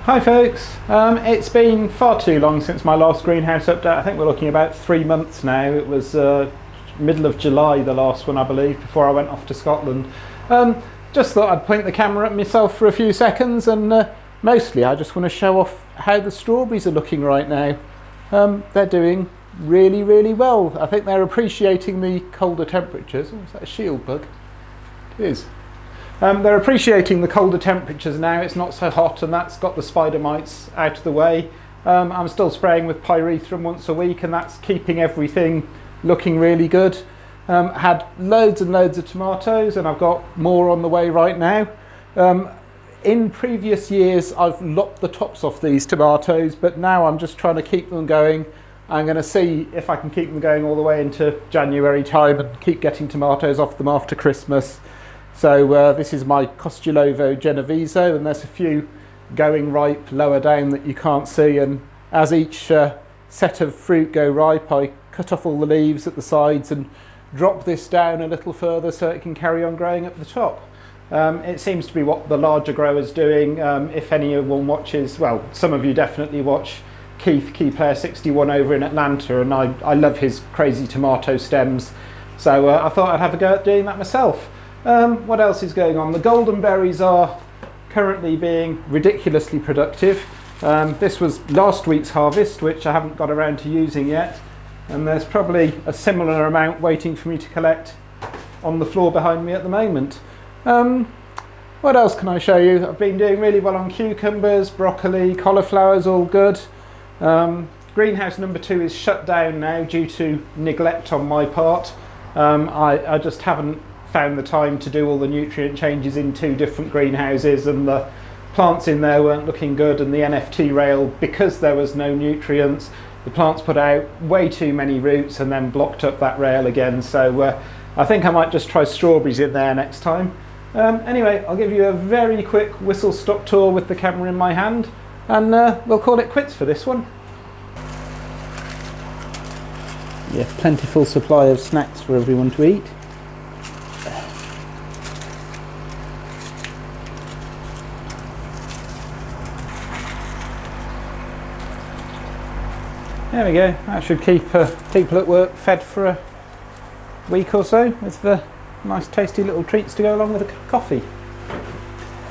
Hi folks, it's been far too long since my last greenhouse update. I think we're looking about 3 months now. It was middle of July, the last one I believe, before I went off to Scotland. Just thought I'd point the camera at myself for a few seconds, and mostly I just want to show off how the strawberries are looking right now. They're doing really well. I think they're appreciating the colder temperatures. Oh, is that a shield bug? It is. They're appreciating the colder temperatures now. It's not so hot, and that's got the spider mites out of the way. I'm still spraying with Pyrethrum once a week, and that's keeping everything looking really good. Had loads and loads of tomatoes, and I've got more on the way right now. In previous years I've lopped the tops off these tomatoes, but now I'm just trying to keep them going. I'm going to see if I can keep them going all the way into January time and keep getting tomatoes off them after Christmas. So this is my Costulovo Genoveso, and there's a few going ripe lower down that you can't see, and as each set of fruit go ripe I cut off all the leaves at the sides and drop this down a little further so it can carry on growing at the top. It seems to be what the larger growers doing. If anyone watches, well, some of you definitely watch Keith, Key Player 61 over in Atlanta, and I love his crazy tomato stems, so I thought I'd have a go at doing that myself. What else is going on? The golden berries are currently being ridiculously productive. This was last week's harvest, which I haven't got around to using yet, and there's probably a similar amount waiting for me to collect on the floor behind me at the moment. What else can I show you? I've been doing really well on cucumbers, broccoli, cauliflower's all good. Greenhouse number 2 is shut down now due to neglect on my part. I just haven't found the time to do all the nutrient changes in 2 different greenhouses, and the plants in there weren't looking good, and the NFT rail, because there was no nutrients, the plants put out way too many roots and then blocked up that rail again. So I think I might just try strawberries in there next time. Anyway, I'll give you a very quick whistle stop tour with the camera in my hand, and we'll call it quits for this one. Yeah, plentiful supply of snacks for everyone to eat. There we go, that should keep people at work fed for a week or so, with the nice tasty little treats to go along with the coffee.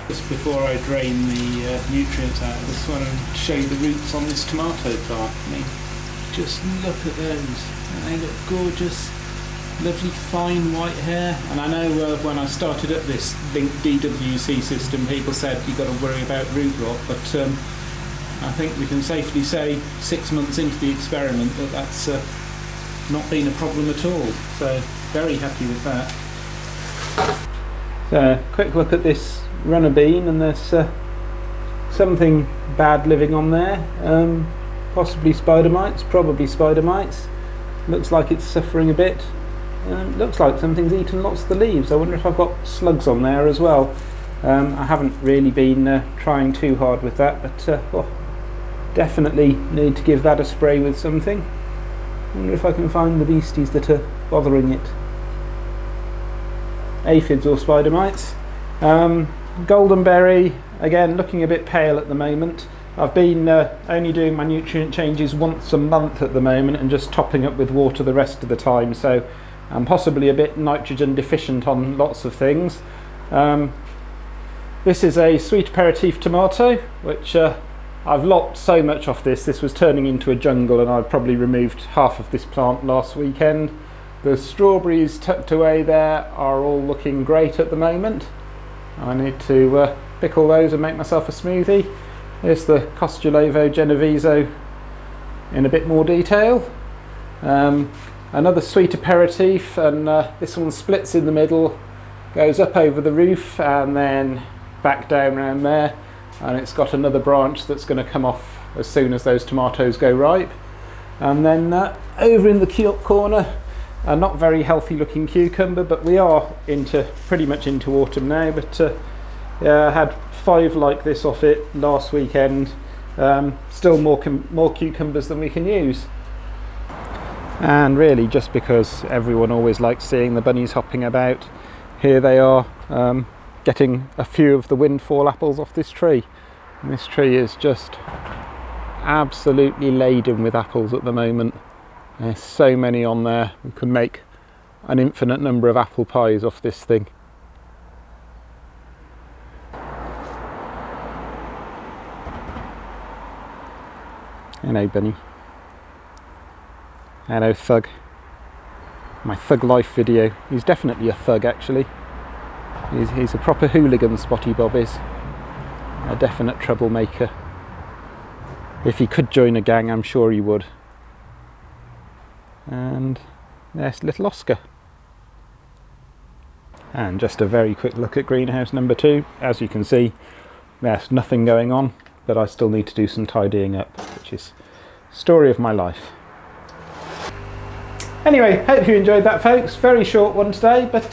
Just before I drain the nutrients out, I just want to show you the roots on this tomato plant. I mean, just look at those, they look gorgeous, lovely fine white hair. And I know when I started up this linked DWC system, people said you've got to worry about root rot, but I think we can safely say 6 months into the experiment that that's not been a problem at all, so very happy with that. So quick look at this runner bean, and there's something bad living on there, possibly spider mites, probably spider mites. Looks like it's suffering a bit. Looks like something's eaten lots of the leaves. I wonder if I've got slugs on there as well. I haven't really been trying too hard with that, but definitely need to give that a spray with something. I wonder if I can find the beasties that are bothering it. Aphids or spider mites. Golden berry, again looking a bit pale at the moment. I've been only doing my nutrient changes once a month at the moment, and just topping up with water the rest of the time, so I'm possibly a bit nitrogen deficient on lots of things. This is a sweet aperitif tomato, which I've lopped so much off this. This was turning into a jungle, and I'd probably removed half of this plant last weekend. The strawberries tucked away there are all looking great at the moment. I need to pick all those and make myself a smoothie. Here's the Costulovo Genoveso in a bit more detail. Another sweet aperitif, and this one splits in the middle, goes up over the roof and then back down around there, and it's got another branch that's going to come off as soon as those tomatoes go ripe. And then over in the corner, a not very healthy looking cucumber, but we are pretty much into autumn now. But yeah, I had 5 like this off it last weekend. Still more cucumbers than we can use. And really, just because everyone always likes seeing the bunnies hopping about, here they are getting a few of the windfall apples off this tree. And this tree is just absolutely laden with apples at the moment. There's so many on there. We could make an infinite number of apple pies off this thing. Hello, Bunny. Hello, Thug. My Thug Life video. He's definitely a thug, actually. He's a proper hooligan, Spotty Bob is. A definite troublemaker. If he could join a gang, I'm sure he would. And there's little Oscar. And just a very quick look at greenhouse number 2. As you can see, there's nothing going on, but I still need to do some tidying up, which is the story of my life. Anyway, hope you enjoyed that, folks. Very short one today, but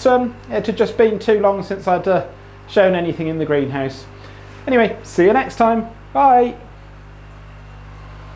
it had just been too long since I'd shown anything in the greenhouse. Anyway, see you next time. Bye.